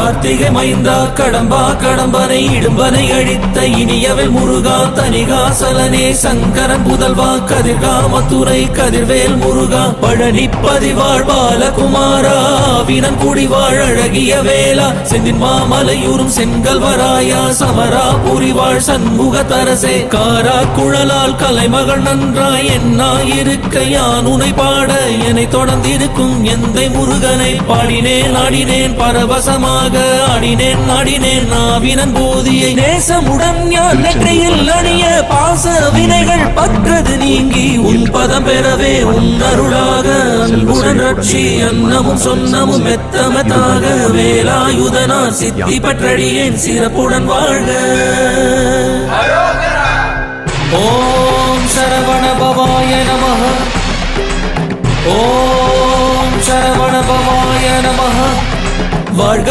கார்த்திகை மைந்தா கடம்பா கடம்பனை இடும்பனை அழித்த இனியவள் முருகா தனிகாசலனே சங்கரன் புதல்வா கதிர்காமத்துறை கதிர்வேல் முருகா பழனி பதிவாழ் பாலகுமாரா வினன் குடிவாழ் அழகிய வேளா செந்தின் மாமலையூரும் செங்கல்வராயா சமரா புரிவாழ் சண்முக தரசே காரா குழலால் கலைமகள் நன்றாய் என்னாயிருக்க யான் உனை பாட என்னை தொடர்ந்திருக்கும் எந்தை முருகனை பாடினேன் ஆடினேன் பரவசமாக ஆடினேன் ஆடினேன் நாவினன் போதியை நேசமுடன் யான் நெற்றியில் அணிய பாச வினைகள் பற்றது நீங்கி உன் பதம் பெறவே உன் அருளாக அன்புடன் ரட்சி அன்னமும் சொன்னமும் மெத்தமத்தாக வேலாயுதனார் சித்தி பற்றடியேன் சிறப்புடன் வாழ்க. ஓம் சரவண பவாய நமஹ. ஓம் சரவண பவாய நமஹ. வாழ்க.